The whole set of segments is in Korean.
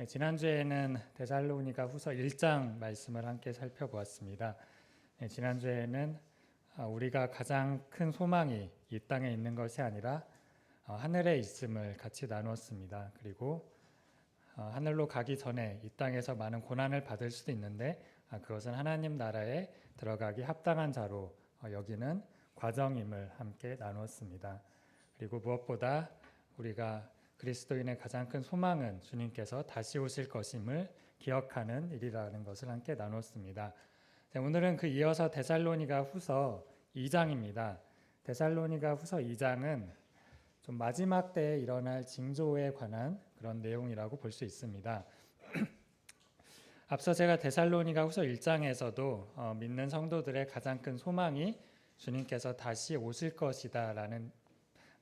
지난주에는 데살로니가 후서 1장 말씀을 함께 살펴보았습니다. 지난주에는 우리가 가장 큰 소망이 이 땅에 있는 것이 아니라 하늘에 있음을 같이 나누었습니다. 그리고 하늘로 가기 전에 이 땅에서 많은 고난을 받을 수도 있는데 그것은 하나님 나라에 들어가기 합당한 자로 여기는 과정임을 함께 나누었습니다. 그리고 무엇보다 우리가 그리스도인의 가장 큰 소망은 주님께서 다시 오실 것임을 기억하는 일이라는 것을 함께 나눴습니다. 오늘은 그 이어서 데살로니가 후서 2장입니다. 데살로니가 후서 2장은 좀 마지막 때에 일어날 징조에 관한 그런 내용이라고 볼 수 있습니다. 앞서 제가 데살로니가 후서 1장에서도 믿는 성도들의 가장 큰 소망이 주님께서 다시 오실 것이다 라는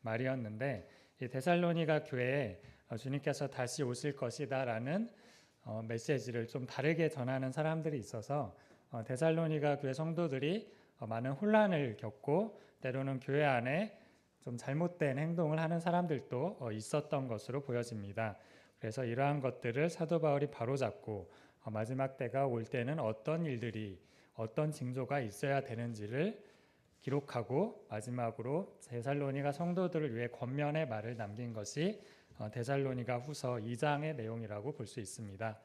말이었는데, 이 데살로니가 교회에 주님께서 다시 오실 것이다 라는 메시지를 좀 다르게 전하는 사람들이 있어서 데살로니가 교회 성도들이 많은 혼란을 겪고 때로는 교회 안에 좀 잘못된 행동을 하는 사람들도 있었던 것으로 보여집니다. 그래서 이러한 것들을 사도 바울이 바로잡고 마지막 때가 올 때는 어떤 일들이, 어떤 징조가 있어야 되는지를 기록하고 마지막으로 데살로니가 성도들을 위해 권면의 말을 남긴 것이 데살로니가 후서 2장의 내용이라고 볼 수 있습니다.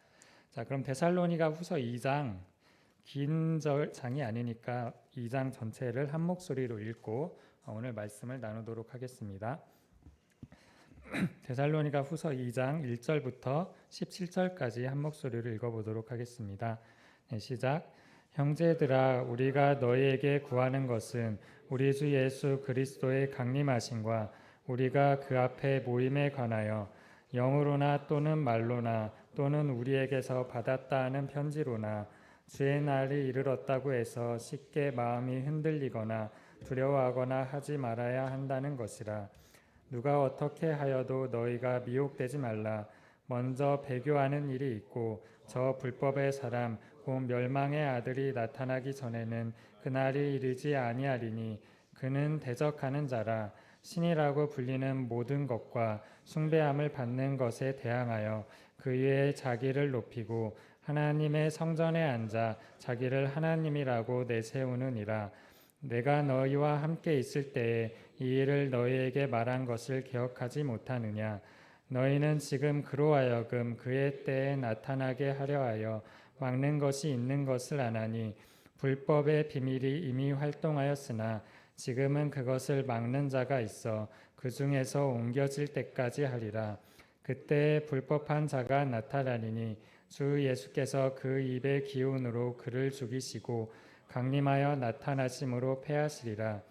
자, 그럼 데살로니가 후서 2장, 긴 장이 아니니까 2장 전체를 한 목소리로 읽고 오늘 말씀을 나누도록 하겠습니다. 데살로니가 후서 2장 1절부터 17절까지 한 목소리로 읽어보도록 하겠습니다. 시작. 형제들아, 우리가 너희에게 구하는 것은 우리 주 예수 그리스도의 강림하심과 우리가 그 앞에 모임에 관하여 영으로나 또는 말로나 또는 우리에게서 받았다 하는 편지로나 주의 날이 이르렀다고 해서 쉽게 마음이 흔들리거나 두려워하거나 하지 말아야 한다는 것이라. 누가 어떻게 하여도 너희가 미혹되지 말라. 먼저 배교하는 일이 있고 저 불법의 사람 곧 멸망의 아들이 나타나기 전에는 그날이 이르지 아니하리니 그는 대적하는 자라. 신이라고 불리는 모든 것과 숭배함을 받는 것에 대항하여 그 위에 자기를 높이고 하나님의 성전에 앉아 자기를 하나님이라고 내세우느니라. 내가 너희와 함께 있을 때에 이 일을 너희에게 말한 것을 기억하지 못하느냐. 너희는 지금 그로 하여금 그의 때에 나타나게 하려 하여 막는 것이 있는 것을 아나니 불법의 비밀이 이미 활동하였으나 지금은 그것을 막는 자가 있어 그 중에서 옮겨질 때까지 하리라. 그때 불법한 자가 나타나리니 주 예수께서 그 입의 기운으로 그를 죽이시고 강림하여 나타나심으로 패하시리라.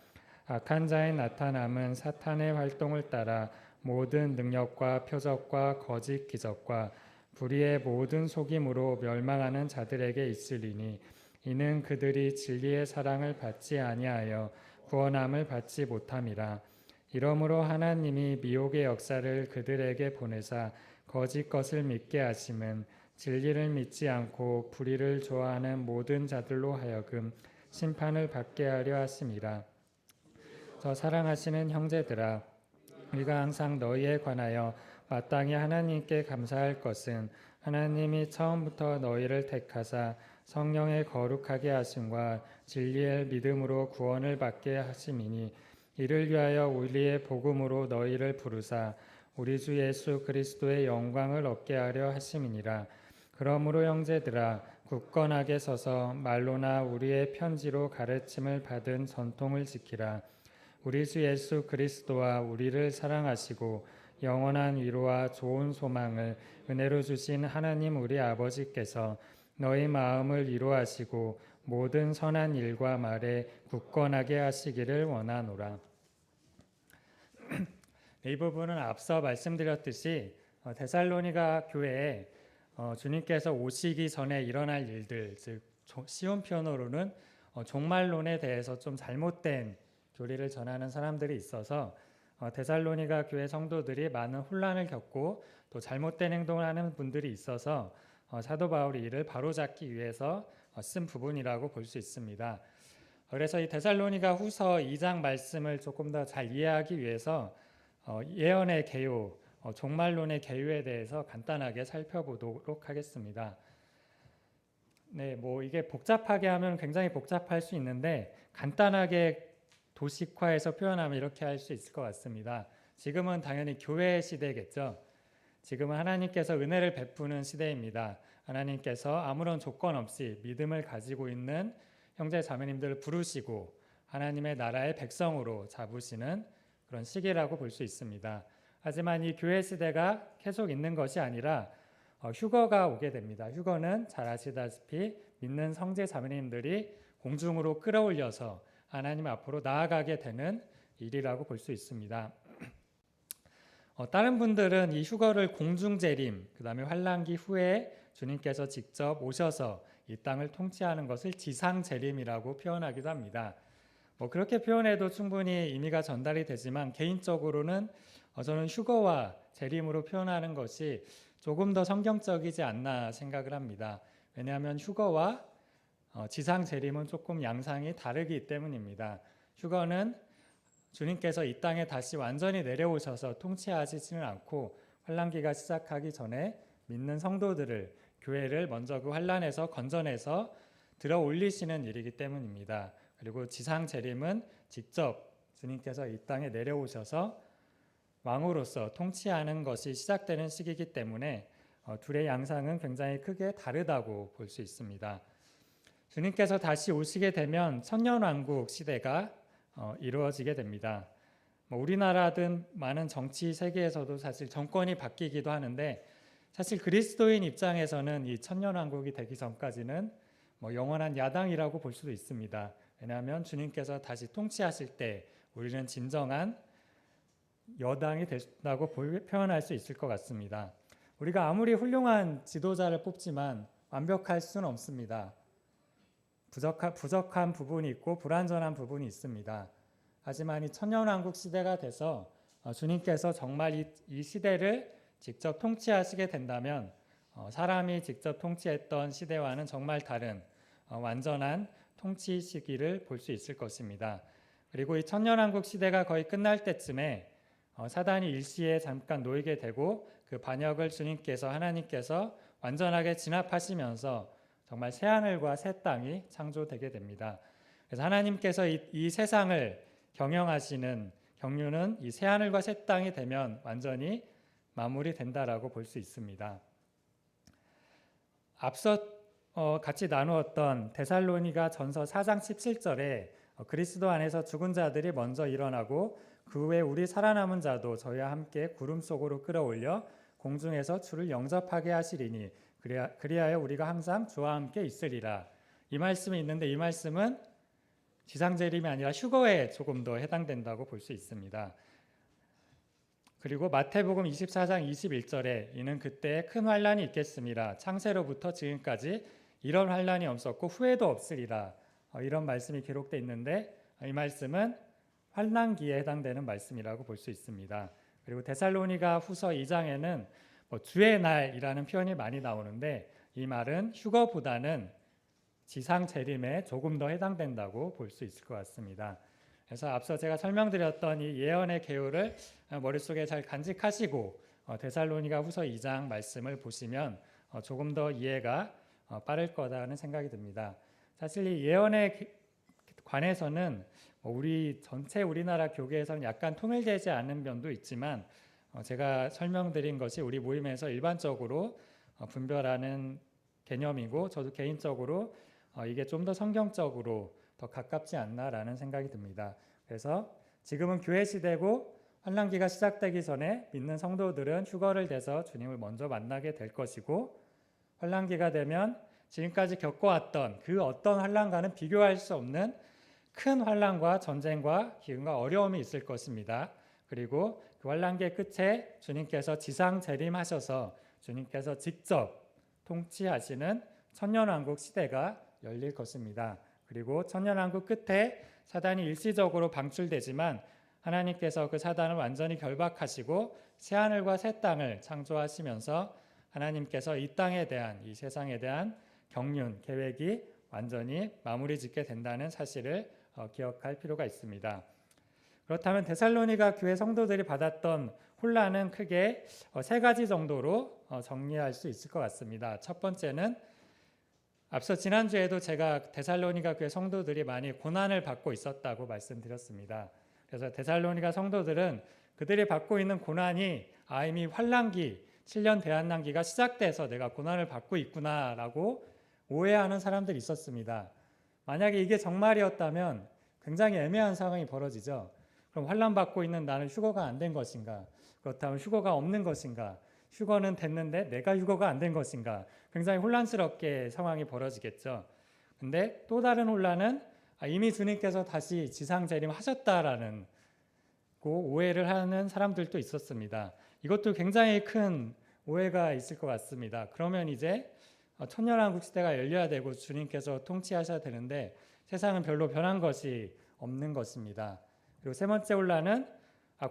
악한 자의 나타남은 사탄의 활동을 따라 모든 능력과 표적과 거짓 기적과 불의의 모든 속임으로 멸망하는 자들에게 있으리니 이는 그들이 진리의 사랑을 받지 아니하여 구원함을 받지 못함이라. 이러므로 하나님이 미혹의 역사를 그들에게 보내사 거짓 것을 믿게 하심은 진리를 믿지 않고 불의를 좋아하는 모든 자들로 하여금 심판을 받게 하려 하심이라. 저 사랑하시는 형제들아, 우리가 항상 너희에 관하여 마땅히 하나님께 감사할 것은 하나님이 처음부터 너희를 택하사 성령의 거룩하게 하심과 진리의 믿음으로 구원을 받게 하심이니 이를 위하여 우리의 복음으로 너희를 부르사 우리 주 예수 그리스도의 영광을 얻게 하려 하심이니라. 그러므로 형제들아, 굳건하게 서서 말로나 우리의 편지로 가르침을 받은 전통을 지키라. 우리 주 예수 그리스도와 우리를 사랑하시고 영원한 위로와 좋은 소망을 은혜로 주신 하나님 우리 아버지께서 너희 마음을 위로하시고 모든 선한 일과 말에 굳건하게 하시기를 원하노라. 이 부분은 앞서 말씀드렸듯이 데살로니가 교회에 주님께서 오시기 전에 일어날 일들, 즉 쉬운 표현으로는 종말론에 대해서 좀 잘못된 교리를 전하는 사람들이 있어서 데살로니가 교회 성도들이 많은 혼란을 겪고 또 잘못된 행동을 하는 분들이 있어서 사도 바울이 이를 바로잡기 위해서 쓴 부분이라고 볼 수 있습니다. 그래서 이 데살로니가 후서 2장 말씀을 조금 더 잘 이해하기 위해서 예언의 개요, 종말론의 계율에 대해서 간단하게 살펴보도록 하겠습니다. 네, 이게 복잡하게 하면 굉장히 복잡할 수 있는데 간단하게 도식화해서 표현하면 이렇게 할 수 있을 것 같습니다. 지금은 당연히 교회 시대겠죠. 지금은 하나님께서 은혜를 베푸는 시대입니다. 하나님께서 아무런 조건 없이 믿음을 가지고 있는 형제 자매님들을 부르시고 하나님의 나라의 백성으로 잡으시는 그런 시기라고 볼 수 있습니다. 하지만 이 교회 시대가 계속 있는 것이 아니라 휴거가 오게 됩니다. 휴거는 잘 아시다시피 믿는 형제 자매님들이 공중으로 끌어올려서 하나님 앞으로 나아가게 되는 일이라고 볼 수 있습니다. 다른 분들은 이 휴거를 공중재림, 그 다음에 환란기 후에 주님께서 직접 오셔서 이 땅을 통치하는 것을 지상재림이라고 표현하기도 합니다. 그렇게 표현해도 충분히 의미가 전달이 되지만 개인적으로는 저는 휴거와 재림으로 표현하는 것이 조금 더 성경적이지 않나 생각을 합니다. 왜냐하면 휴거와 지상재림은 조금 양상이 다르기 때문입니다. 휴거는 주님께서 이 땅에 다시 완전히 내려오셔서 통치하시지는 않고 환란기가 시작하기 전에 믿는 성도들을 교회를 먼저 그 환란에서 건져내서 들어 올리시는 일이기 때문입니다. 그리고 지상 재림은 직접 주님께서 이 땅에 내려오셔서 왕으로서 통치하는 것이 시작되는 시기이기 때문에 둘의 양상은 굉장히 크게 다르다고 볼 수 있습니다. 주님께서 다시 오시게 되면 천년왕국 시대가 이루어지게 됩니다. 우리나라든 많은 정치 세계에서도 사실 정권이 바뀌기도 하는데 사실 그리스도인 입장에서는 이 천년왕국이 되기 전까지는 영원한 야당이라고 볼 수도 있습니다. 왜냐하면 주님께서 다시 통치하실 때 우리는 진정한 여당이 된다고 표현할 수 있을 것 같습니다. 우리가 아무리 훌륭한 지도자를 뽑지만 완벽할 수는 없습니다. 부족한 부분이 있고 불완전한 부분이 있습니다. 하지만 이 천년왕국 시대가 돼서 주님께서 정말 이 시대를 직접 통치하시게 된다면 사람이 직접 통치했던 시대와는 정말 다른 완전한 통치 시기를 볼 수 있을 것입니다. 그리고 이 천년왕국 시대가 거의 끝날 때쯤에 사단이 일시에 잠깐 놓이게 되고 그 반역을 주님께서 하나님께서 완전하게 진압하시면서 정말 새하늘과 새 땅이 창조되게 됩니다. 그래서 하나님께서 이 세상을 경영하시는 경륜은 이 새하늘과 새 땅이 되면 완전히 마무리된다라고 볼 수 있습니다. 앞서 같이 나누었던 데살로니가 전서 4장 17절에 그리스도 안에서 죽은 자들이 먼저 일어나고 그 후에 우리 살아남은 자도 저희와 함께 구름 속으로 끌어올려 공중에서 주를 영접하게 하시리니 그리하여 우리가 항상 주와 함께 있으리라. 이 말씀이 있는데 이 말씀은 지상재림이 아니라 휴거에 조금 더 해당된다고 볼 수 있습니다. 그리고 마태복음 24장 21절에 이는 그때 큰 환란이 있겠습니다. 창세로부터 지금까지 이런 환란이 없었고 후에도 없으리라. 이런 말씀이 기록되어 있는데 이 말씀은 환란기에 해당되는 말씀이라고 볼 수 있습니다. 그리고 데살로니가 후서 2장에는 주의 날이라는 표현이 많이 나오는데 이 말은 휴거보다는 지상 재림에 조금 더 해당된다고 볼 수 있을 것 같습니다. 그래서 앞서 제가 설명드렸던 이 예언의 계율을 머릿속에 잘 간직하시고 데살로니가 후서 2장 말씀을 보시면 조금 더 이해가 빠를 거다는 생각이 듭니다. 사실 이 예언에 관해서는 우리 전체 우리나라 교계에서는 약간 통일되지 않은 면도 있지만 제가 설명드린 것이 우리 모임에서 일반적으로 분별하는 개념이고 저도 개인적으로 이게 좀 더 성경적으로 더 가깝지 않나라는 생각이 듭니다. 그래서 지금은 교회 시대고 환란기가 시작되기 전에 믿는 성도들은 휴거를 대서 주님을 먼저 만나게 될 것이고 환란기가 되면 지금까지 겪어왔던 그 어떤 환란과는 비교할 수 없는 큰 환란과 전쟁과 기근과 어려움이 있을 것입니다. 그리고 그 환란기의 끝에 주님께서 지상 재림하셔서 주님께서 직접 통치하시는 천년왕국 시대가 열릴 것입니다. 그리고 천년왕국 끝에 사단이 일시적으로 방출되지만 하나님께서 그 사단을 완전히 결박하시고 새하늘과 새 땅을 창조하시면서 하나님께서 이 땅에 대한 이 세상에 대한 경륜 계획이 완전히 마무리 짓게 된다는 사실을 기억할 필요가 있습니다. 그렇다면 데살로니가 교회 성도들이 받았던 혼란은 크게 세 가지 정도로 정리할 수 있을 것 같습니다. 첫 번째는 앞서 지난주에도 제가 데살로니가 교회 성도들이 많이 고난을 받고 있었다고 말씀드렸습니다. 그래서 데살로니가 성도들은 그들이 받고 있는 고난이 이미 환난기, 7년 대환난기가 시작돼서 내가 고난을 받고 있구나라고 오해하는 사람들이 있었습니다. 만약에 이게 정말이었다면 굉장히 애매한 상황이 벌어지죠. 그럼 환난 받고 있는 나는 휴거가 안 된 것인가? 그렇다면 휴거가 없는 것인가? 휴거는 됐는데 내가 휴거가 안 된 것인가? 굉장히 혼란스럽게 상황이 벌어지겠죠. 근데 또 다른 혼란은 이미 주님께서 다시 지상 재림하셨다라는 오해를 하는 사람들도 있었습니다. 이것도 굉장히 큰 오해가 있을 것 같습니다. 그러면 이제 천년왕국 시대가 열려야 되고 주님께서 통치하셔야 되는데 세상은 별로 변한 것이 없는 것입니다. 그리고 세 번째 혼란은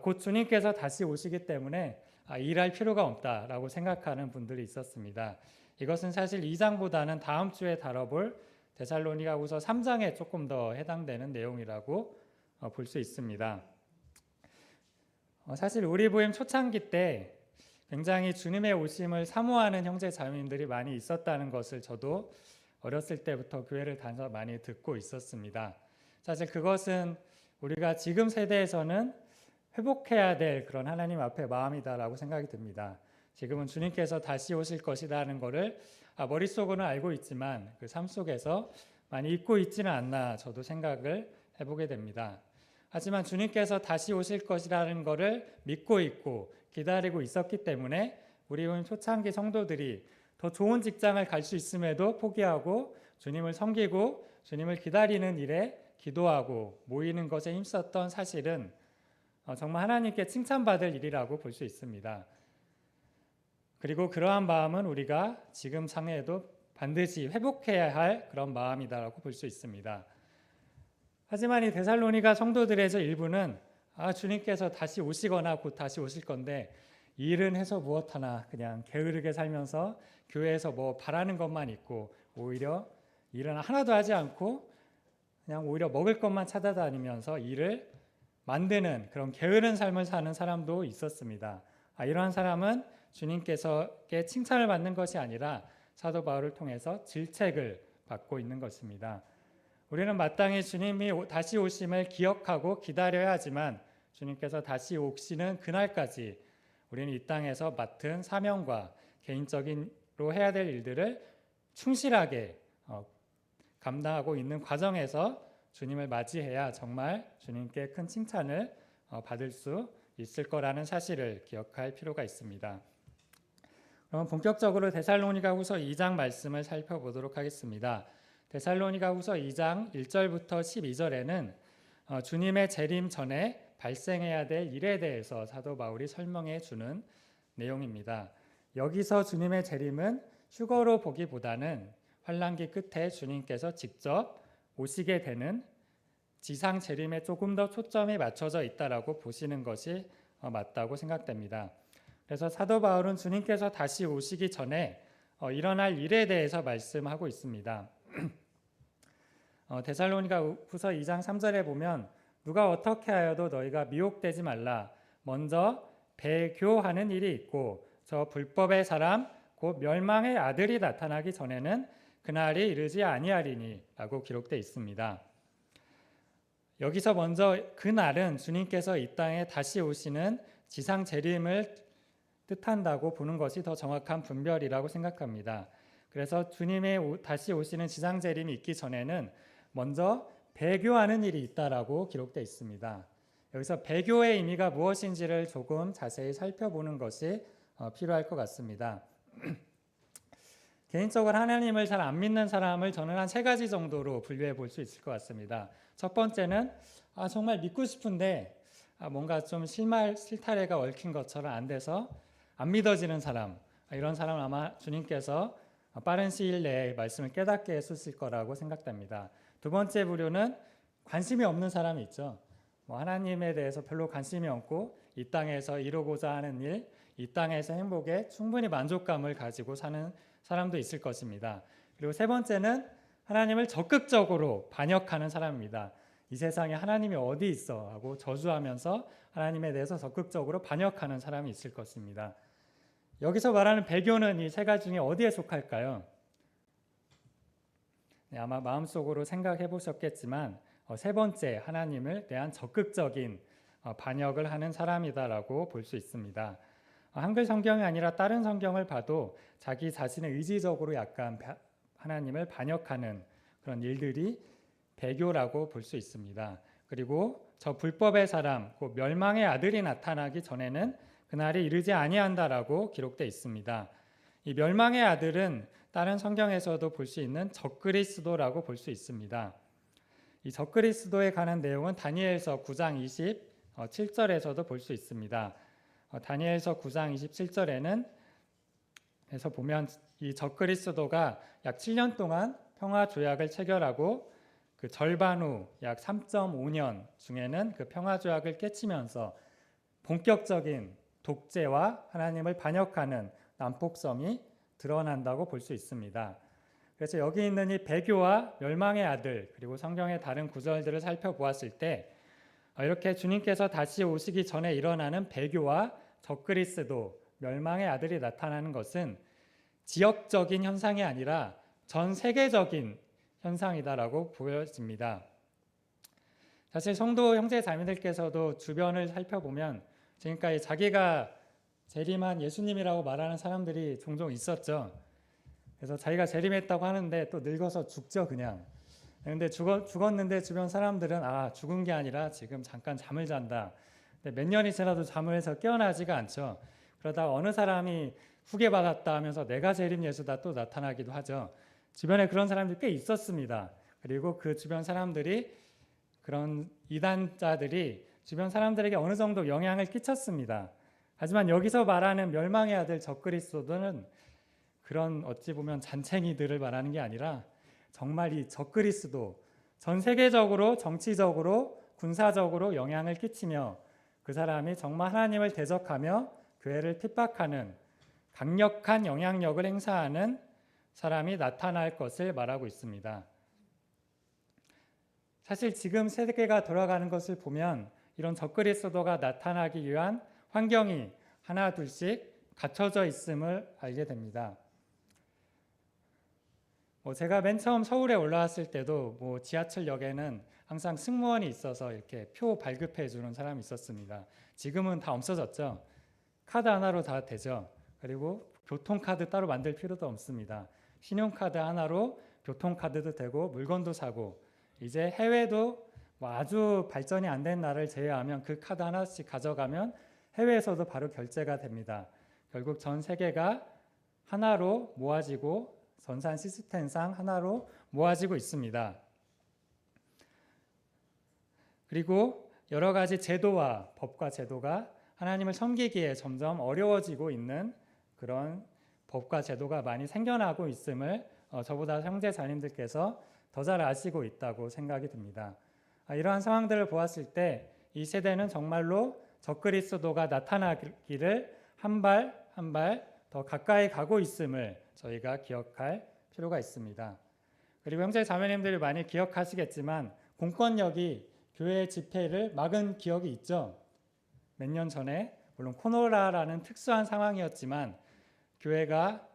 곧 주님께서 다시 오시기 때문에 일할 필요가 없다라고 생각하는 분들이 있었습니다. 이것은 사실 2장보다는 다음 주에 다뤄볼 데살로니가후서 3장에 조금 더 해당되는 내용이라고 볼 수 있습니다. 사실 우리 부임 초창기 때 굉장히 주님의 오심을 사모하는 형제 자매님들이 많이 있었다는 것을 저도 어렸을 때부터 교회를 다녀서 많이 듣고 있었습니다. 사실 그것은 우리가 지금 세대에서는 회복해야 될 그런 하나님 앞에 마음이다라고 생각이 듭니다. 지금은 주님께서 다시 오실 것이라는 것을 머릿속으로는 알고 있지만 그 삶 속에서 많이 잊고 있지는 않나 저도 생각을 해보게 됩니다. 하지만 주님께서 다시 오실 것이라는 것을 믿고 있고 기다리고 있었기 때문에 우리 초창기 성도들이 더 좋은 직장을 갈 수 있음에도 포기하고 주님을 섬기고 주님을 기다리는 일에 기도하고 모이는 것에 힘썼던 사실은 정말 하나님께 칭찬받을 일이라고 볼 수 있습니다. 그리고 그러한 마음은 우리가 지금 상해에도 반드시 회복해야 할 그런 마음이다라고 볼 수 있습니다. 하지만 이 데살로니가 성도들에서 일부는 주님께서 다시 오시거나 곧 다시 오실 건데 일은 해서 무엇하나 그냥 게으르게 살면서 교회에서 뭐 바라는 것만 있고 오히려 일은 하나도 하지 않고 그냥 오히려 먹을 것만 찾아다니면서 일을 만드는 그런 게으른 삶을 사는 사람도 있었습니다. 이러한 사람은 주님께서께 칭찬을 받는 것이 아니라 사도 바울을 통해서 질책을 받고 있는 것입니다. 우리는 마땅히 주님이 다시 오심을 기억하고 기다려야 하지만 주님께서 다시 오시는 그날까지 우리는 이 땅에서 맡은 사명과 개인적으로 해야 될 일들을 충실하게 감당하고 있는 과정에서 주님을 맞이해야 정말 주님께 큰 칭찬을 받을 수 있을 거라는 사실을 기억할 필요가 있습니다. 그럼 본격적으로 데살로니가후서 2장 말씀을 살펴보도록 하겠습니다. 데살로니가후서 2장 1절부터 12절에는 주님의 재림 전에 발생해야 될 일에 대해서 사도 바울이 설명해 주는 내용입니다. 여기서 주님의 재림은 휴거로 보기보다는 환난기 끝에 주님께서 직접 오시게 되는 지상 재림에 조금 더 초점이 맞춰져 있다라고 보시는 것이 맞다고 생각됩니다. 그래서 사도 바울은 주님께서 다시 오시기 전에 일어날 일에 대해서 말씀하고 있습니다. 데살로니가후서 2장 3절에 보면 누가 어떻게 하여도 너희가 미혹되지 말라. 먼저 배교하는 일이 있고 저 불법의 사람 곧 멸망의 아들이 나타나기 전에는 그날이 이르지 아니하리니 라고 기록되어 있습니다. 여기서 먼저 그날은 주님께서 이 땅에 다시 오시는 지상 재림을 뜻한다고 보는 것이 더 정확한 분별이라고 생각합니다. 그래서 주님의 다시 오시는 지상 재림이 있기 전에는 먼저 배교하는 일이 있다라고 기록되어 있습니다. 여기서 배교의 의미가 무엇인지를 조금 자세히 살펴보는 것이 필요할 것 같습니다. 개인적으로 하나님을 잘 안 믿는 사람을 저는 한 세 가지 정도로 분류해 볼 수 있을 것 같습니다. 첫 번째는 정말 믿고 싶은데 뭔가 좀 실타래가 얽힌 것처럼 안 돼서 안 믿어지는 사람, 이런 사람은 아마 주님께서 빠른 시일 내에 말씀을 깨닫게 해주실 거라고 생각됩니다. 두 번째 부류는 관심이 없는 사람이 있죠. 하나님에 대해서 별로 관심이 없고 이 땅에서 이루고자 하는 일, 이 땅에서 행복에 충분히 만족감을 가지고 사는 사람도 있을 것입니다. 그리고 세 번째는 하나님을 적극적으로 반역하는 사람입니다. 이 세상에 하나님이 어디 있어 하고 저주하면서 하나님에 대해서 적극적으로 반역하는 사람이 있을 것입니다. 여기서 말하는 배교는 이 세 가지 중에 어디에 속할까요? 네, 아마 마음속으로 생각해 보셨겠지만 세 번째, 하나님을 대한 적극적인 반역을 하는 사람이다라고 볼 수 있습니다. 한글 성경이 아니라 다른 성경을 봐도 자기 자신을 의지적으로 약간 하나님을 반역하는 그런 일들이 배교라고 볼 수 있습니다. 그리고 저 불법의 사람, 곧 멸망의 아들이 나타나기 전에는 그날이 이르지 아니한다라고 기록되어 있습니다. 이 멸망의 아들은 다른 성경에서도 볼 수 있는 적그리스도라고 볼 수 있습니다. 이 적그리스도에 관한 내용은 다니엘서 9장 27절에서도 볼 수 있습니다. 다니엘서 9장 27절에는 에서 보면 이 적그리스도가 약 7년 동안 평화 조약을 체결하고 그 절반 후 약 3.5년 중에는 그 평화 조약을 깨치면서 본격적인 독재와 하나님을 반역하는 난폭성이 드러난다고 볼 수 있습니다. 그래서 여기 있는 이 배교와 멸망의 아들 그리고 성경의 다른 구절들을 살펴보았을 때 이렇게 주님께서 다시 오시기 전에 일어나는 배교와 적그리스도, 멸망의 아들이 나타나는 것은 지역적인 현상이 아니라 전 세계적인 현상이다라고 보여집니다. 사실 성도 형제 자매들께서도 주변을 살펴보면 지금까지 자기가 재림한 예수님이라고 말하는 사람들이 종종 있었죠. 그래서 자기가 재림했다고 하는데 또 늙어서 죽죠 그냥. 그런데 죽었는데 주변 사람들은 죽은 게 아니라 지금 잠깐 잠을 잔다. 근데 몇 년이 지나도 잠을 해서 깨어나지가 않죠. 그러다가 어느 사람이 후계받았다 하면서 내가 재림 예수다 또 나타나기도 하죠. 주변에 그런 사람들이 꽤 있었습니다. 그리고 그 주변 사람들이 그런 이단자들이 주변 사람들에게 어느 정도 영향을 끼쳤습니다. 하지만 여기서 말하는 멸망의 아들 적그리스도는 그런 어찌 보면 잔챙이들을 말하는 게 아니라 정말 이 적그리스도 전 세계적으로 정치적으로 군사적으로 영향을 끼치며 그 사람이 정말 하나님을 대적하며 교회를 핍박하는 강력한 영향력을 행사하는 사람이 나타날 것을 말하고 있습니다. 사실 지금 세계가 돌아가는 것을 보면 이런 적그리스도가 나타나기 위한 환경이 하나 둘씩 갖춰져 있음을 알게 됩니다. 제가 맨 처음 서울에 올라왔을 때도 지하철역에는 항상 승무원이 있어서 이렇게 표 발급해 주는 사람이 있었습니다. 지금은 다 없어졌죠. 카드 하나로 다 되죠. 그리고 교통카드 따로 만들 필요도 없습니다. 신용카드 하나로 교통카드도 되고 물건도 사고 이제 해외도 아주 발전이 안 된 나라를 제외하면 그 카드 하나씩 가져가면 해외에서도 바로 결제가 됩니다. 결국 전 세계가 하나로 모아지고 전산 시스템상 하나로 모아지고 있습니다. 그리고 여러 가지 제도와 법과 제도가 하나님을 섬기기에 점점 어려워지고 있는 그런 법과 제도가 많이 생겨나고 있음을 저보다 형제 자님들께서 더 잘 아시고 있다고 생각이 듭니다. 이러한 상황들을 보았을 때 이 세대는 정말로 적그리스도가 나타나기를 한 발 한 발 더 가까이 가고 있음을 저희가 기억할 필요가 있습니다. 그리고 형제 자매님들이 많이 기억하시겠지만 공권력이 교회 집회를 막은 기억이 있죠. 몇 년 전에 물론 코로나라는 특수한 상황이었지만 교회가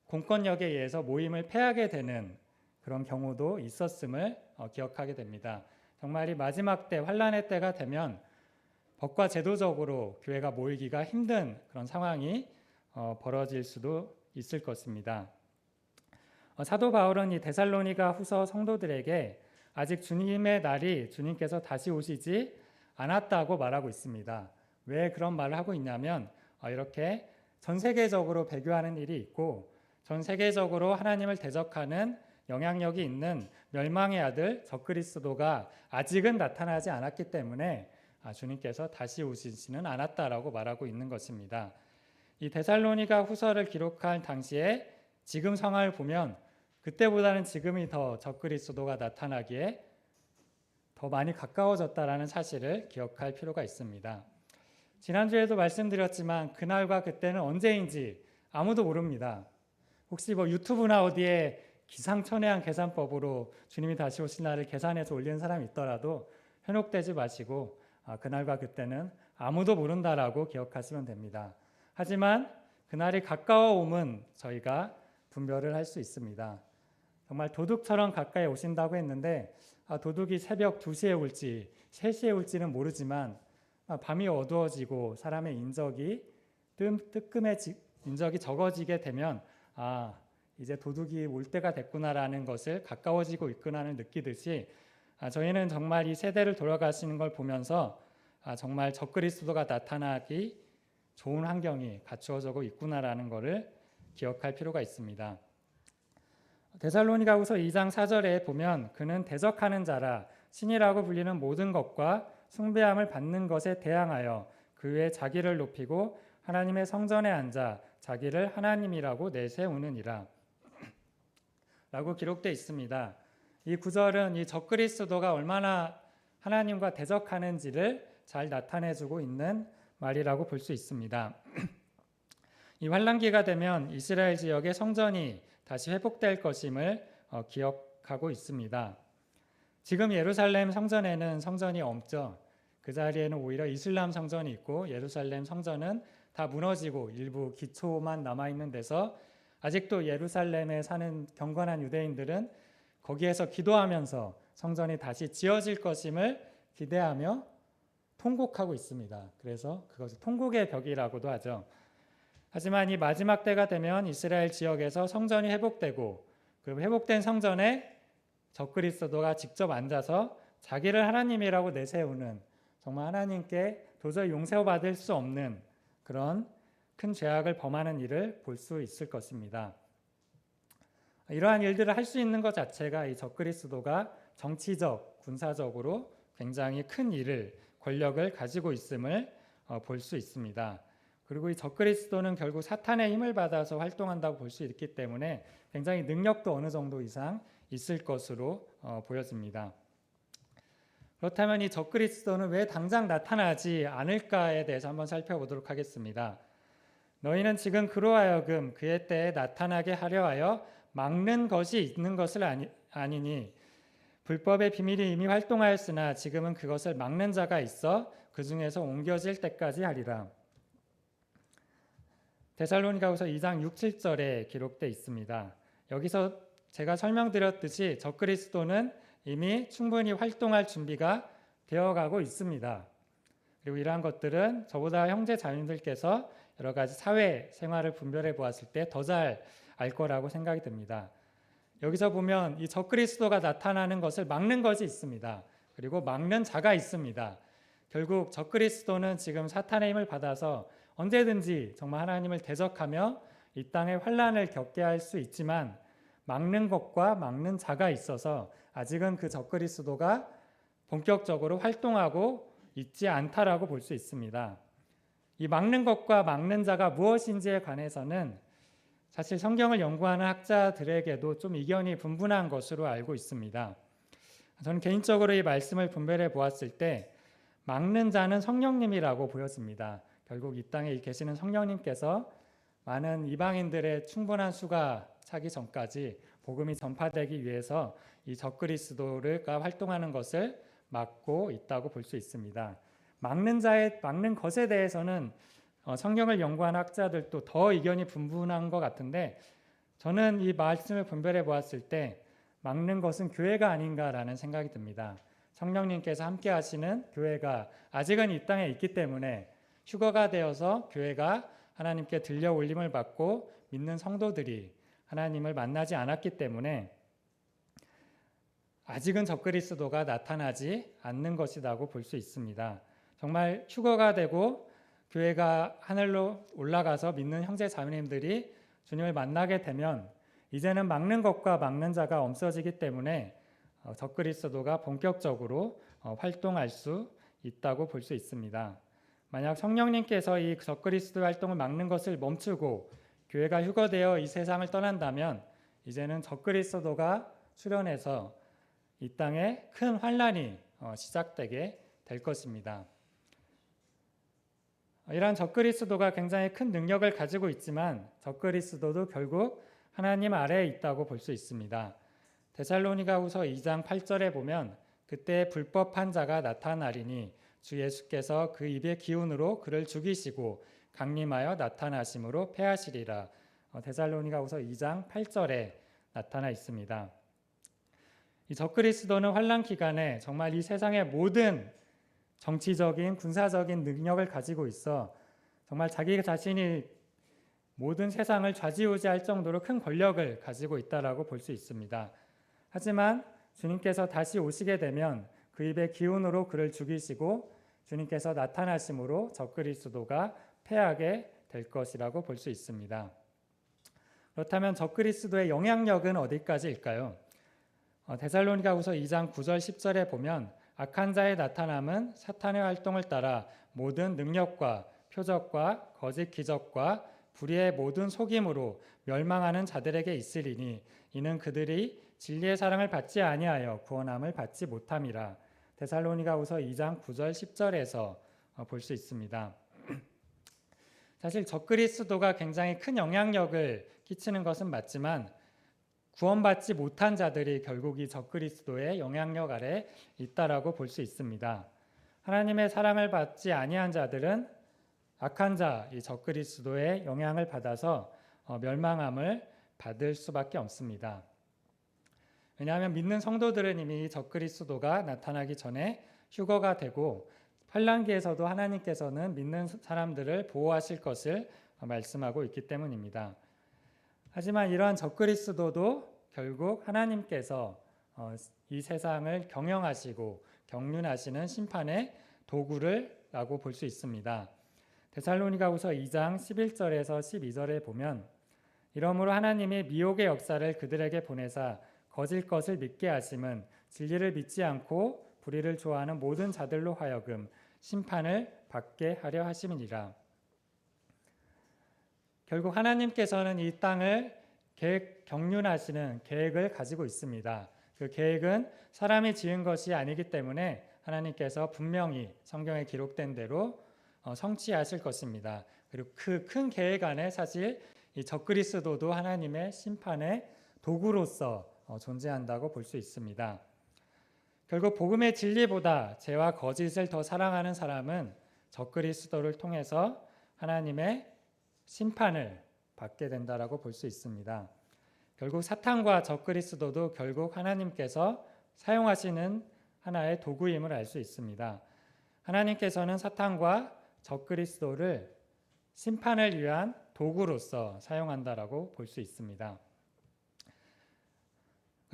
공권력에 의해서 모임을 폐하게 되는 그런 경우도 있었음을 기억하게 됩니다. 정말 이 마지막 때 환란의 때가 되면 법과 제도적으로 교회가 모이기가 힘든 그런 상황이 벌어질 수도 있을 것입니다. 사도 바울은 이 데살로니가 후서 성도들에게 아직 주님의 날이 주님께서 다시 오시지 않았다고 말하고 있습니다. 왜 그런 말을 하고 있냐면 이렇게 전 세계적으로 배교하는 일이 있고 전 세계적으로 하나님을 대적하는 영향력이 있는 멸망의 아들 적그리스도가 아직은 나타나지 않았기 때문에 주님께서 다시 오시지는 않았다라고 말하고 있는 것입니다. 이 데살로니가 후서를 기록한 당시에 지금 상황을 보면 그때보다는 지금이 더 적그리스도가 나타나기에 더 많이 가까워졌다라는 사실을 기억할 필요가 있습니다. 지난주에도 말씀드렸지만 그날과 그때는 언제인지 아무도 모릅니다. 혹시 유튜브나 어디에 기상천외한 계산법으로 주님이 다시 오신 날을 계산해서 올리는 사람이 있더라도 현혹되지 마시고 그날과 그때는 아무도 모른다라고 기억하시면 됩니다. 하지만 그날이 가까워오면 저희가 분별을 할 수 있습니다. 정말 도둑처럼 가까이 오신다고 했는데 도둑이 새벽 2시에 올지 3시에 올지는 모르지만 밤이 어두워지고 사람의 인적이 적어지게 되면 이제 도둑이 올 때가 됐구나라는 것을 가까워지고 있구나를 느끼듯이 저희는 정말 이 세대를 돌아가시는 걸 보면서 정말 적그리스도가 나타나기 좋은 환경이 갖추어지고 있구나라는 것을 기억할 필요가 있습니다. 데살로니가후서 2장 4절에 보면 그는 대적하는 자라 신이라고 불리는 모든 것과 숭배함을 받는 것에 대항하여 그 외에 자기를 높이고 하나님의 성전에 앉아 자기를 하나님이라고 내세우느니라 라고 기록되어 있습니다. 이 구절은 이 적그리스도가 얼마나 하나님과 대적하는지를 잘 나타내주고 있는 말이라고 볼 수 있습니다. 이 환란기가 되면 이스라엘 지역의 성전이 다시 회복될 것임을 기억하고 있습니다. 지금 예루살렘 성전에는 성전이 없죠. 그 자리에는 오히려 이슬람 성전이 있고 예루살렘 성전은 다 무너지고 일부 기초만 남아있는 데서 아직도 예루살렘에 사는 경건한 유대인들은 거기에서 기도하면서 성전이 다시 지어질 것임을 기대하며 통곡하고 있습니다. 그래서 그것을 통곡의 벽이라고도 하죠. 하지만 이 마지막 때가 되면 이스라엘 지역에서 성전이 회복되고 그 회복된 성전에 적그리스도가 직접 앉아서 자기를 하나님이라고 내세우는 정말 하나님께 도저히 용서받을 수 없는 그런 큰 죄악을 범하는 일을 볼 수 있을 것입니다. 이러한 일들을 할 수 있는 것 자체가 이 적그리스도가 정치적, 군사적으로 굉장히 큰 일을, 권력을 가지고 있음을 볼 수 있습니다. 그리고 이 적그리스도는 결국 사탄의 힘을 받아서 활동한다고 볼 수 있기 때문에 굉장히 능력도 어느 정도 이상 있을 것으로 보여집니다. 그렇다면 이 적그리스도는 왜 당장 나타나지 않을까에 대해서 한번 살펴보도록 하겠습니다. 너희는 지금 그로 하여금 그의 때에 나타나게 하려 하여 막는 것이 있는 것을 아니니 불법의 비밀이 이미 활동하였으나 지금은 그것을 막는 자가 있어 그 중에서 옮겨질 때까지 하리라. 데살로니가후서 2장 6, 7절에 기록되어 있습니다. 여기서 제가 설명드렸듯이 적그리스도는 이미 충분히 활동할 준비가 되어가고 있습니다. 그리고 이러한 것들은 저보다 형제 자매님들께서 여러 가지 사회 생활을 분별해 보았을 때 더 잘 알 거라고 생각이 듭니다. 여기서 보면 이 적그리스도가 나타나는 것을 막는 것이 있습니다. 그리고 막는 자가 있습니다. 결국 적그리스도는 지금 사탄의 힘을 받아서 언제든지 정말 하나님을 대적하며 이 땅에 환란을 겪게 할 수 있지만 막는 것과 막는 자가 있어서 아직은 그 적그리스도가 본격적으로 활동하고 있지 않다라고 볼 수 있습니다. 이 막는 것과 막는 자가 무엇인지에 관해서는 사실 성경을 연구하는 학자들에게도 좀 이견이 분분한 것으로 알고 있습니다. 저는 개인적으로 이 말씀을 분별해 보았을 때 막는 자는 성령님이라고 보여집니다. 결국 이 땅에 계시는 성령님께서 많은 이방인들의 충분한 수가 차기 전까지 복음이 전파되기 위해서 이 적그리스도가 활동하는 것을 막고 있다고 볼 수 있습니다. 막는 것에 대해서는 성경을 연구한 학자들도 더 의견이 분분한 것 같은데 저는 이 말씀을 분별해 보았을 때 막는 것은 교회가 아닌가라는 생각이 듭니다. 성령님께서 함께 하시는 교회가 아직은 이 땅에 있기 때문에 휴거가 되어서 교회가 하나님께 들려 올림을 받고 믿는 성도들이 하나님을 만나지 않았기 때문에 아직은 적그리스도가 나타나지 않는 것이라고 볼 수 있습니다. 정말 휴거가 되고 교회가 하늘로 올라가서 믿는 형제 자매님들이 주님을 만나게 되면 이제는 막는 것과 막는 자가 없어지기 때문에 적그리스도가 본격적으로 활동할 수 있다고 볼 수 있습니다. 만약 성령님께서 이 적그리스도 활동을 막는 것을 멈추고 교회가 휴거되어 이 세상을 떠난다면 이제는 적그리스도가 출현해서 이 땅에 큰 환란이 시작되게 될 것입니다. 이러한 적그리스도가 굉장히 큰 능력을 가지고 있지만 적그리스도도 결국 하나님 아래에 있다고 볼 수 있습니다. 데살로니가후서 2장 8절에 보면 그때 불법한 자가 나타나리니 주 예수께서 그 입의 기운으로 그를 죽이시고 강림하여 나타나심으로 패하시리라. 데살로니가후서 2장 8절에 나타나 있습니다. 이 적그리스도는 환난 기간에 정말 이 세상의 모든 정치적인 군사적인 능력을 가지고 있어 정말 자기 자신이 모든 세상을 좌지우지할 정도로 큰 권력을 가지고 있다라고 볼 수 있습니다. 하지만 주님께서 다시 오시게 되면 그 입의 기운으로 그를 죽이시고 주님께서 나타나심으로 적그리스도가 패하게 될 것이라고 볼 수 있습니다. 그렇다면 적그리스도의 영향력은 어디까지일까요? 데살로니가후서 2장 9절 10절에 보면 악한 자의 나타남은 사탄의 활동을 따라 모든 능력과 표적과 거짓 기적과 불의의 모든 속임으로 멸망하는 자들에게 있으리니 이는 그들이 진리의 사랑을 받지 아니하여 구원함을 받지 못함이라. 데살로니가후서 2장 9절 10절에서 볼 수 있습니다. 사실 적그리스도가 굉장히 큰 영향력을 끼치는 것은 맞지만 구원받지 못한 자들이 결국 이 적그리스도의 영향력 아래 있다라고 볼 수 있습니다. 하나님의 사랑을 받지 아니한 자들은 악한 자, 이 적그리스도의 영향을 받아서 멸망함을 받을 수밖에 없습니다. 왜냐하면 믿는 성도들은 이미 적그리스도가 나타나기 전에 휴거가 되고 환난기에서도 하나님께서는 믿는 사람들을 보호하실 것을 말씀하고 있기 때문입니다. 하지만 이러한 적그리스도도 결국 하나님께서 이 세상을 경영하시고 경륜하시는 심판의 도구라고 볼 수 있습니다. 데살로니가후서 2장 11절에서 12절에 보면 이러므로 하나님이 미혹의 역사를 그들에게 보내사 거짓 것을 믿게 하심은 진리를 믿지 않고 불의를 좋아하는 모든 자들로 하여금 심판을 받게 하려 하심이니라. 결국 하나님께서는 이 땅을 경륜하시는 계획을 가지고 있습니다. 그 계획은 사람이 지은 것이 아니기 때문에 하나님께서 분명히 성경에 기록된 대로 성취하실 것입니다. 그리고 그 큰 계획 안에 사실 이 적그리스도도 하나님의 심판의 도구로서 존재한다고 볼 수 있습니다. 결국 복음의 진리보다 죄와 거짓을 더 사랑하는 사람은 적그리스도를 통해서 하나님의 심판을 받게 된다라고 볼 수 있습니다. 결국 사탄과 적그리스도도 결국 하나님께서 사용하시는 하나의 도구임을 알 수 있습니다. 하나님께서는 사탄과 적그리스도를 심판을 위한 도구로서 사용한다라고 볼 수 있습니다.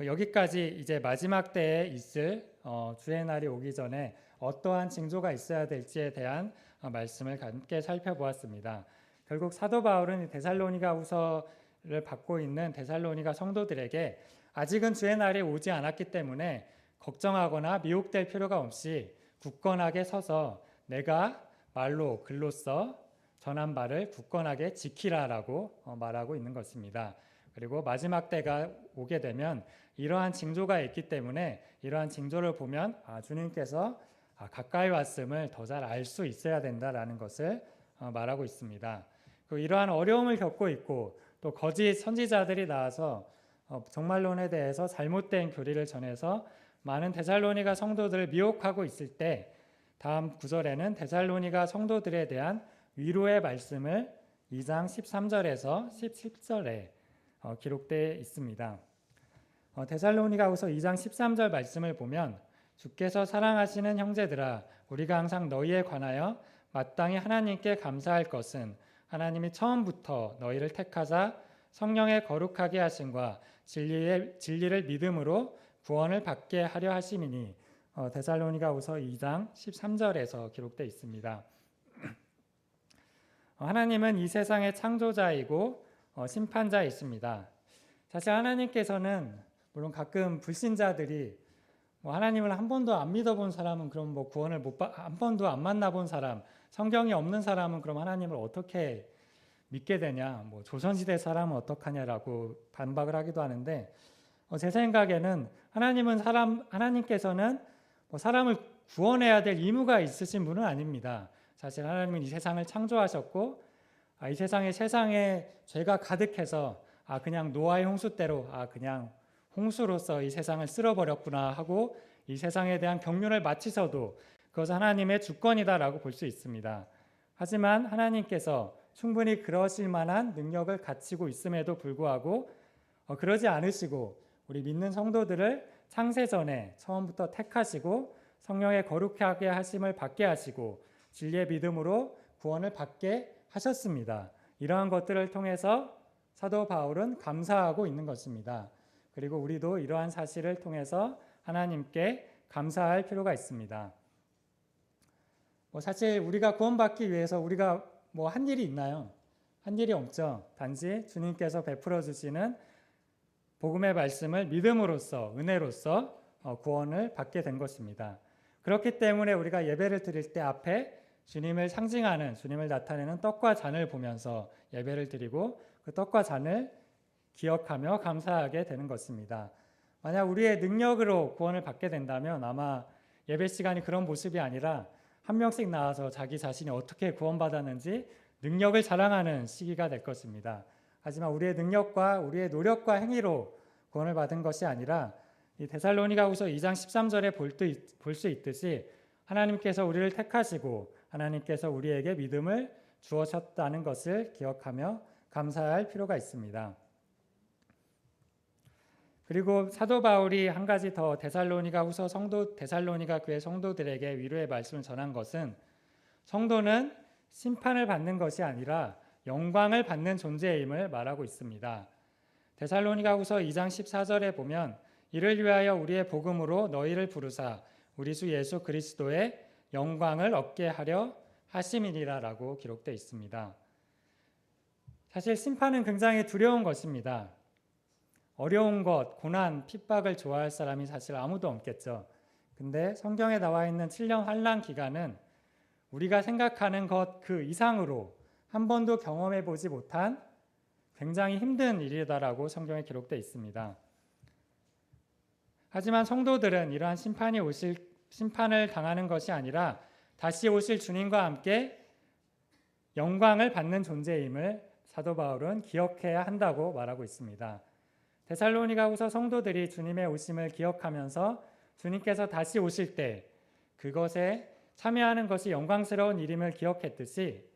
여기까지 이제 마지막 때에 있을 주의 날이 오기 전에 어떠한 징조가 있어야 될지에 대한 말씀을 함께 살펴보았습니다. 결국 사도 바울은 데살로니가후서를 받고 있는 데살로니가 성도들에게 아직은 주의 날이 오지 않았기 때문에 걱정하거나 미혹될 필요가 없이 굳건하게 서서 내가 말로 글로써 전한 바를 굳건하게 지키라라고 말하고 있는 것입니다. 그리고 마지막 때가 오게 되면 이러한 징조가 있기 때문에 이러한 징조를 보면 주님께서 가까이 왔음을 더 잘 알 수 있어야 된다라는 것을 말하고 있습니다. 그리고 이러한 어려움을 겪고 있고 또 거짓 선지자들이 나와서 정말론에 대해서 잘못된 교리를 전해서 많은 데살로니가 성도들을 미혹하고 있을 때 다음 구절에는 데살로니가 성도들에 대한 위로의 말씀을 2장 13절에서 17절에 기록되어 있습니다. 데살로니가후서 2장 13절 말씀을 보면 주께서 사랑하시는 형제들아 우리가 항상 너희에 관하여 마땅히 하나님께 감사할 것은 하나님이 처음부터 너희를 택하사 성령의 거룩하게 하심과 진리를 믿음으로 구원을 받게 하려 하심이니 데살로니가후서 2장 13절에서 기록되어 있습니다. 하나님은 이 세상의 창조자이고 심판자이십니다. 사실 하나님께서는 물론 가끔 불신자들이 하나님을 한 번도 안 믿어본 사람은 그럼 구원을 한 번도 안 만나본 사람, 성경이 없는 사람은 그럼 하나님을 어떻게 믿게 되냐, 조선시대 사람은 어떡하냐라고 반박을 하기도 하는데 제 생각에는 하나님께서는 사람을 구원해야 될 의무가 있으신 분은 아닙니다. 사실 하나님은 이 세상을 창조하셨고 이 세상에 죄가 가득해서 그냥 노아의 홍수대로 그냥 홍수로서 이 세상을 쓸어버렸구나 하고 이 세상에 대한 경륜을 마치셔도 그것은 하나님의 주권이다라고 볼 수 있습니다. 하지만 하나님께서 충분히 그러실 만한 능력을 갖추고 있음에도 불구하고 그러지 않으시고 우리 믿는 성도들을 창세 전에 처음부터 택하시고 성령의 거룩하게 하심을 받게 하시고 진리의 믿음으로 구원을 받게 하셨습니다. 이러한 것들을 통해서 사도 바울은 감사하고 있는 것입니다. 그리고 우리도 이러한 사실을 통해서 하나님께 감사할 필요가 있습니다. 사실 우리가 구원받기 위해서 우리가 한 일이 있나요? 한 일이 없죠. 단지 주님께서 베풀어 주시는 복음의 말씀을 믿음으로써 은혜로써 구원을 받게 된 것입니다. 그렇기 때문에 우리가 예배를 드릴 때 앞에 주님을 상징하는, 주님을 나타내는 떡과 잔을 보면서 예배를 드리고 그 떡과 잔을 기억하며 감사하게 되는 것입니다. 만약 우리의 능력으로 구원을 받게 된다면 아마 예배 시간이 그런 모습이 아니라 한 명씩 나와서 자기 자신이 어떻게 구원받았는지 능력을 자랑하는 시기가 될 것입니다. 하지만 우리의 능력과 우리의 노력과 행위로 구원을 받은 것이 아니라 이 데살로니가후서 2장 13절에 볼 수 있듯이 하나님께서 우리를 택하시고 하나님께서 우리에게 믿음을 주어셨다는 것을 기억하며 감사할 필요가 있습니다. 그리고 사도 바울이 한 가지 더 데살로니가 교회 성도들에게 위로의 말씀을 전한 것은 성도는 심판을 받는 것이 아니라 영광을 받는 존재임을 말하고 있습니다. 데살로니가후서 2장 14절에 보면 이를 위하여 우리의 복음으로 너희를 부르사 우리 주 예수 그리스도의 영광을 얻게 하려 하심이니라라고 기록되어 있습니다. 사실 심판은 굉장히 두려운 것입니다. 어려운 것, 고난, 핍박을 좋아할 사람이 사실 아무도 없겠죠. 근데 성경에 나와 있는 7년 환난 기간은 우리가 생각하는 것 그 이상으로 한 번도 경험해 보지 못한 굉장히 힘든 일이다라고 성경에 기록되어 있습니다. 하지만 성도들은 이러한 심판을 당하는 것이 아니라 다시 오실 주님과 함께 영광을 받는 존재임을 사도 바울은 기억해야 한다고 말하고 있습니다. 데살로니가후서 성도들이 주님의 오심을 기억하면서 주님께서 다시 오실 때 그것에 참여하는 것이 영광스러운 일임을 기억했듯이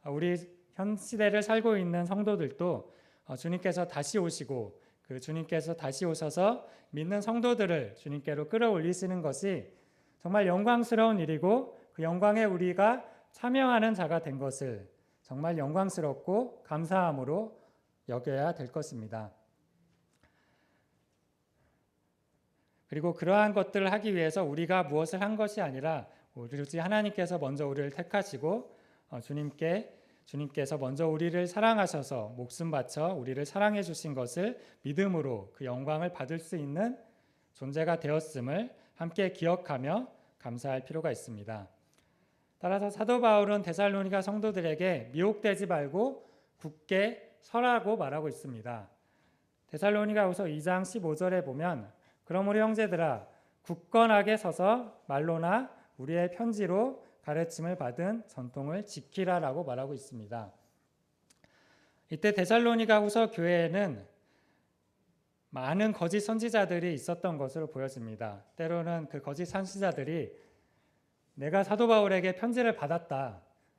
우리 현 시대를 살고 있는 성도들도 주님께서 다시 오시고 그 주님께서 다시 오셔서 믿는 성도들을 주님께로 끌어올리시는 것이 정말 영광스러운 일이고 그 영광에 우리가 참여하는 자가 된 것을 정말 영광스럽고 감사함으로 여겨야 될 것입니다. 그리고 그러한 것들을 하기 위해서 우리가 무엇을 한 것이 아니라 오로지 하나님께서 먼저 우리를 택하시고 주님께서 먼저 우리를 사랑하셔서 목숨 바쳐 우리를 사랑해 주신 것을 믿음으로 그 영광을 받을 수 있는 존재가 되었음을 함께 기억하며 감사할 필요가 있습니다. 따라서 사도 바울은 데살로니가 성도들에게 미혹되지 말고 굳게 서라고 말하고 있습니다. 데살로니가후서 2장 15절에 보면 그러므로 형제들아 굳건하게 서서 말로나 우리의 편지로 가르침을 받은 전통을 지키라라고 말하고 있습니다. 이때 데살로니가후서 교회에는 많은 거짓 선지자들이 있었던 것으로 보여집니다. 때로는 그 거짓 선지자들이 내가 사도 바울에게 편지를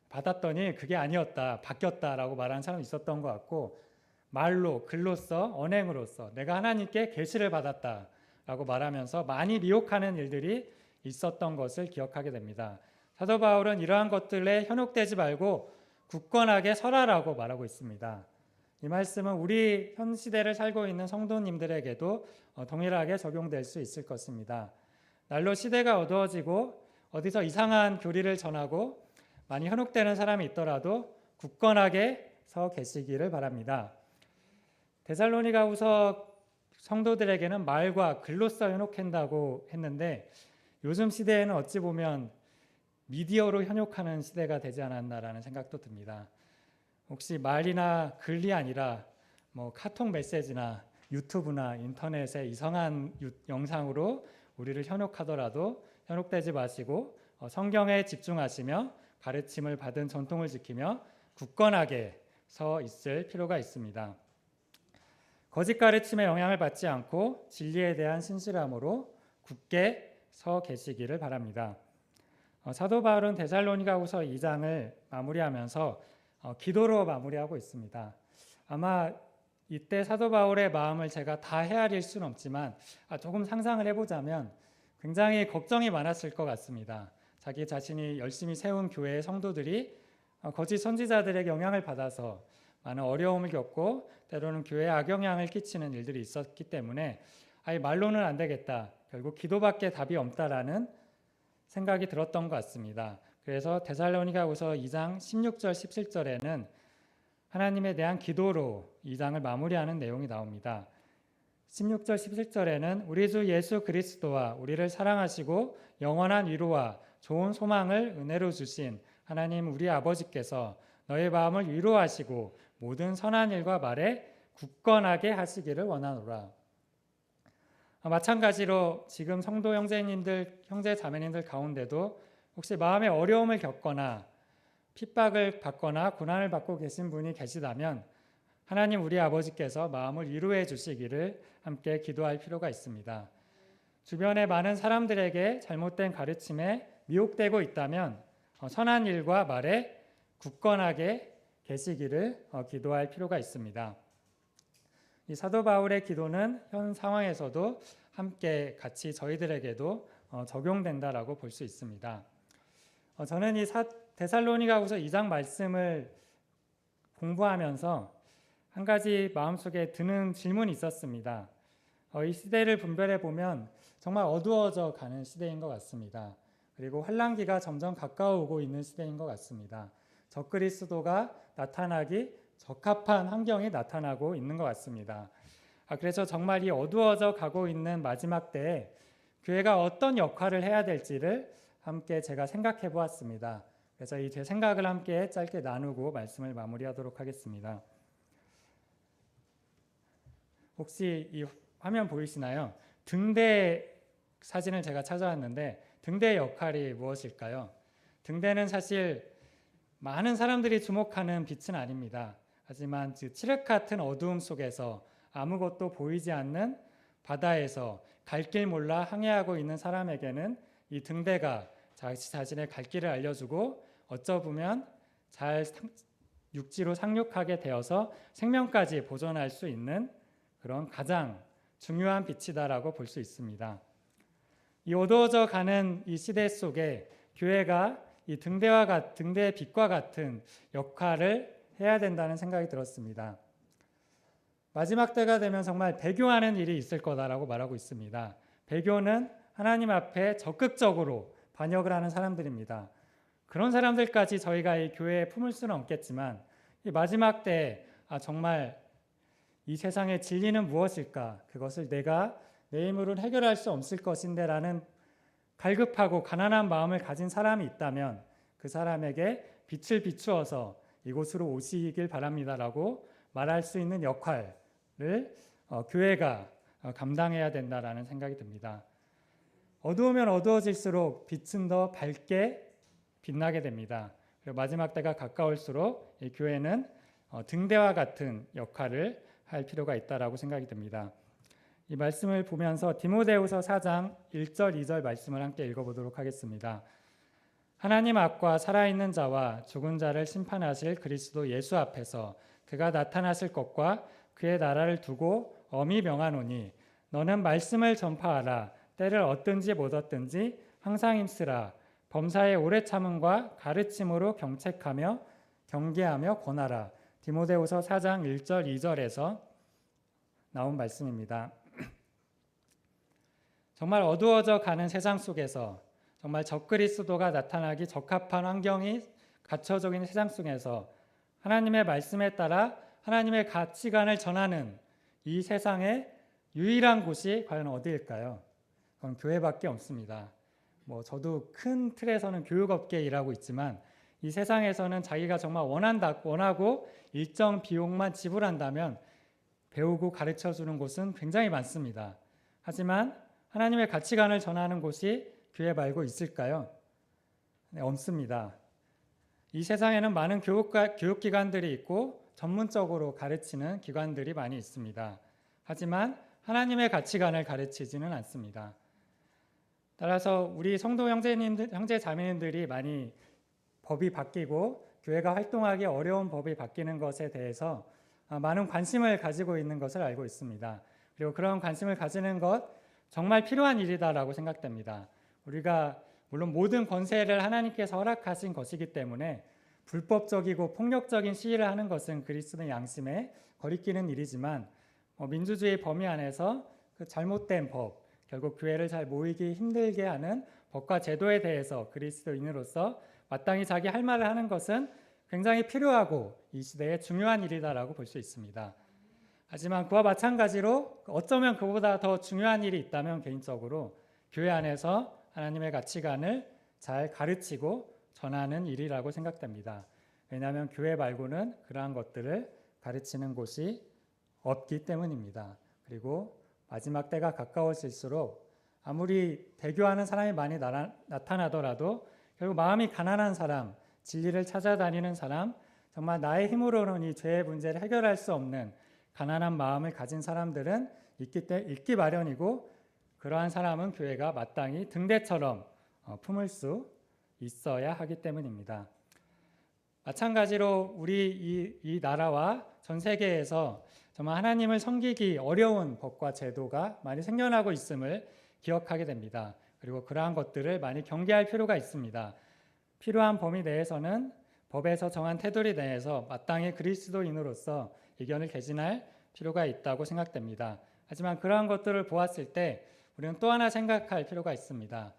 받았더니 그게 아니었다, 바뀌었다라고 말하는 사람이 있었던 것 같고 말로, 글로써, 언행으로써 내가 하나님께 계시를 받았다라고 말하면서 많이 미혹하는 일들이 있었던 것을 기억하게 됩니다. 사도 바울은 이러한 것들에 현혹되지 말고 굳건하게 서라라고 말하고 있습니다. 이 말씀은 우리 현 시대를 살고 있는 성도님들에게도 동일하게 적용될 수 있을 것입니다. 날로 시대가 어두워지고 어디서 이상한 교리를 전하고 많이 현혹되는 사람이 있더라도 굳건하게 서 계시기를 바랍니다. 데살로니가후서 성도들에게는 말과 글로써 현혹한다고 했는데 요즘 시대에는 어찌 보면 미디어로 현혹하는 시대가 되지 않았나라는 생각도 듭니다. 혹시 말이나 글이 아니라 카톡 메시지나 유튜브나 인터넷의 이상한 영상으로 우리를 현혹하더라도 현혹되지 마시고 성경에 집중하시며 가르침을 받은 전통을 지키며 굳건하게 서 있을 필요가 있습니다. 거짓 가르침에 영향을 받지 않고 진리에 대한 신실함으로 굳게 서 계시기를 바랍니다. 사도 바울은 데살로니가후서 2장을 마무리하면서 기도로 마무리하고 있습니다. 아마 이때 사도 바울의 마음을 제가 다 헤아릴 수는 없지만 조금 상상을 해보자면 굉장히 걱정이 많았을 것 같습니다. 자기 자신이 열심히 세운 교회의 성도들이 거짓 선지자들의 영향을 받아서 많은 어려움을 겪고 때로는 교회에 악영향을 끼치는 일들이 있었기 때문에 말로는 안 되겠다. 결국 기도밖에 답이 없다라는 생각이 들었던 것 같습니다. 그래서 데살로니가후서 2장 16절 17절에는 하나님에 대한 기도로 2장을 마무리하는 내용이 나옵니다. 16절 17절에는 우리 주 예수 그리스도와 우리를 사랑하시고 영원한 위로와 좋은 소망을 은혜로 주신 하나님 우리 아버지께서 너의 마음을 위로하시고 모든 선한 일과 말에 굳건하게 하시기를 원하노라. 마찬가지로 지금 성도 형제님들, 형제 자매님들 가운데도 혹시 마음의 어려움을 겪거나 핍박을 받거나 고난을 받고 계신 분이 계시다면 하나님 우리 아버지께서 마음을 위로해 주시기를 함께 기도할 필요가 있습니다. 주변의 많은 사람들에게 잘못된 가르침에 미혹되고 있다면 선한 일과 말에 굳건하게 계시기를 기도할 필요가 있습니다. 이 사도 바울의 기도는 현 상황에서도 함께 같이 저희들에게도 적용된다라고 볼 수 있습니다. 저는 이 데살로니가후서 2장 말씀을 공부하면서 한 가지 마음속에 드는 질문이 있었습니다. 이 시대를 분별해 보면 정말 어두워져 가는 시대인 것 같습니다. 그리고 환란기가 점점 가까워오고 있는 시대인 것 같습니다. 적그리스도가 나타나기 적합한 환경이 나타나고 있는 것 같습니다. 그래서 정말 이 어두워져 가고 있는 마지막 때에 교회가 어떤 역할을 해야 될지를 함께 제가 생각해 보았습니다. 그래서 이 제 생각을 함께 짧게 나누고 말씀을 마무리하도록 하겠습니다. 혹시 이 화면 보이시나요? 등대 사진을 제가 찾아왔는데 등대의 역할이 무엇일까요? 등대는 사실 많은 사람들이 주목하는 빛은 아닙니다. 하지만 칠흑 같은 어두움 속에서 아무것도 보이지 않는 바다에서 갈 길 몰라 항해하고 있는 사람에게는 이 등대가 자신의 갈 길을 알려주고 어쩌면 잘 육지로 상륙하게 되어서 생명까지 보존할 수 있는 그런 가장 중요한 빛이다라고 볼 수 있습니다. 이 어두워져 가는 이 시대 속에 교회가 이 등대의 빛과 같은 역할을 해야 된다는 생각이 들었습니다. 마지막 때가 되면 정말 배교하는 일이 있을 거다라고 말하고 있습니다. 배교는 하나님 앞에 적극적으로 반역을 하는 사람들입니다. 그런 사람들까지 저희가 이 교회에 품을 수는 없겠지만 이 마지막 때에 정말 이 세상의 진리는 무엇일까? 그것을 내가 내 힘으로는 해결할 수 없을 것인데 라는 갈급하고 가난한 마음을 가진 사람이 있다면 그 사람에게 빛을 비추어서 이곳으로 오시길 바랍니다라고 말할 수 있는 역할을 교회가 감당해야 된다라는 생각이 듭니다. 어두우면 어두워질수록 빛은 더 밝게 빛나게 됩니다. 그리고 마지막 때가 가까울수록 이 교회는 등대와 같은 역할을 할 필요가 있다라고 생각이 듭니다. 이 말씀을 보면서 디모데후서 4장 1절 2절 말씀을 함께 읽어보도록 하겠습니다. 하나님 앞과 살아있는 자와 죽은 자를 심판하실 그리스도 예수 앞에서 그가 나타나실 것과 그의 나라를 두고 엄히 명하노니 너는 말씀을 전파하라. 때를 얻든지 못 얻든지 항상 힘쓰라. 범사의 오래 참음과 가르침으로 경책하며 경계하며 권하라. 디모데후서 4장 1절 2절에서 나온 말씀입니다. 정말 어두워져 가는 세상 속에서 정말 적그리스도가 나타나기 적합한 환경이 갖춰져 있는 세상 속에서 하나님의 말씀에 따라 하나님의 가치관을 전하는 이 세상의 유일한 곳이 과연 어디일까요? 그건 교회밖에 없습니다. 저도 큰 틀에서는 교육업계에 일하고 있지만 이 세상에서는 자기가 정말 원하고 일정 비용만 지불한다면 배우고 가르쳐주는 곳은 굉장히 많습니다. 하지만 하나님의 가치관을 전하는 곳이 교회 말고 있을까요? 네, 없습니다. 이 세상에는 많은 교육기관들이 있고 전문적으로 가르치는 기관들이 많이 있습니다. 하지만 하나님의 가치관을 가르치지는 않습니다. 따라서 우리 성도 형제님들, 형제 자매님들이 많이 법이 바뀌고 교회가 활동하기 어려운 법이 바뀌는 것에 대해서 많은 관심을 가지고 있는 것을 알고 있습니다. 그리고 그런 관심을 가지는 것 정말 필요한 일이다라고 생각됩니다. 우리가 물론 모든 권세를 하나님께서 허락하신 것이기 때문에 불법적이고 폭력적인 시위를 하는 것은 그리스도의 양심에 거리끼는 일이지만 민주주의 범위 안에서 그 잘못된 법, 결국 교회를 잘 모이기 힘들게 하는 법과 제도에 대해서 그리스도인으로서 마땅히 자기 할 말을 하는 것은 굉장히 필요하고 이 시대에 중요한 일이다라고 볼 수 있습니다. 하지만 그와 마찬가지로 어쩌면 그보다 더 중요한 일이 있다면 개인적으로 교회 안에서 하나님의 가치관을 잘 가르치고 전하는 일이라고 생각됩니다. 왜냐하면 교회 말고는 그러한 것들을 가르치는 곳이 없기 때문입니다. 그리고 마지막 때가 가까워질수록 아무리 대교하는 사람이 많이 나타나더라도 결국 마음이 가난한 사람, 진리를 찾아다니는 사람, 정말 나의 힘으로는 이 죄의 문제를 해결할 수 없는 가난한 마음을 가진 사람들은 있기 마련이고 그러한 사람은 교회가 마땅히 등대처럼 품을 수 있어야 하기 때문입니다. 마찬가지로 우리 이 나라와 전 세계에서 정말 하나님을 섬기기 어려운 법과 제도가 많이 생겨나고 있음을 기억하게 됩니다. 그리고 그러한 것들을 많이 경계할 필요가 있습니다. 필요한 범위 내에서는 법에서 정한 테두리 내에서 마땅히 그리스도인으로서 의견을 개진할 필요가 있다고 생각됩니다. 하지만 그러한 것들을 보았을 때 우리는 또 하나 생각할 필요가 있습니다.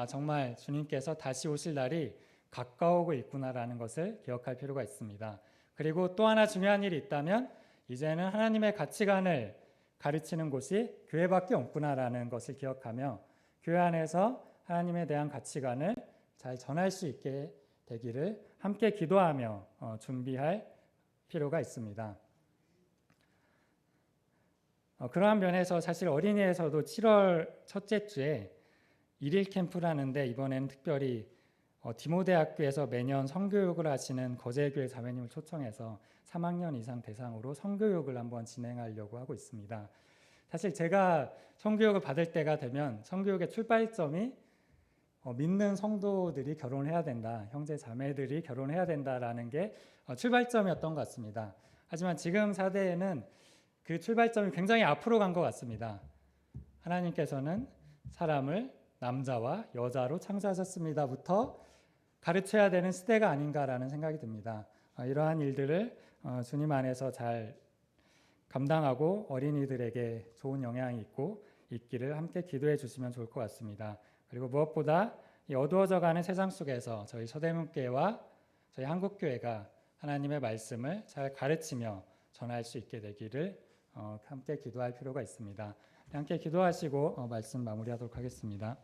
정말 주님께서 다시 오실 날이 가까우고 있구나라는 것을 기억할 필요가 있습니다. 그리고 또 하나 중요한 일이 있다면 이제는 하나님의 가치관을 가르치는 곳이 교회밖에 없구나라는 것을 기억하며 교회 안에서 하나님에 대한 가치관을 잘 전할 수 있게 되기를 함께 기도하며 준비할 필요가 있습니다. 그러한 면에서 사실 어린이에서도 7월 첫째 주에 일일 캠프라는데 이번에는 특별히 디모대학교에서 매년 성교육을 하시는 거제교회 자매님을 초청해서 3학년 이상 대상으로 성교육을 한번 진행하려고 하고 있습니다. 사실 제가 성교육을 받을 때가 되면 성교육의 출발점이 믿는 성도들이 결혼해야 된다, 형제 자매들이 결혼해야 된다라는 게 출발점이었던 것 같습니다. 하지만 지금 사대에는 그 출발점이 굉장히 앞으로 간 것 같습니다. 하나님께서는 사람을 남자와 여자로 창조하셨습니다부터 가르쳐야 되는 시대가 아닌가라는 생각이 듭니다. 이러한 일들을 주님 안에서 잘 감당하고 어린이들에게 좋은 영향이 있기를 함께 기도해 주시면 좋을 것 같습니다. 그리고 무엇보다 이 어두워져가는 세상 속에서 저희 서대문교회와 저희 한국교회가 하나님의 말씀을 잘 가르치며 전할 수 있게 되기를 함께 기도할 필요가 있습니다. 함께 기도하시고 말씀 마무리하도록 하겠습니다.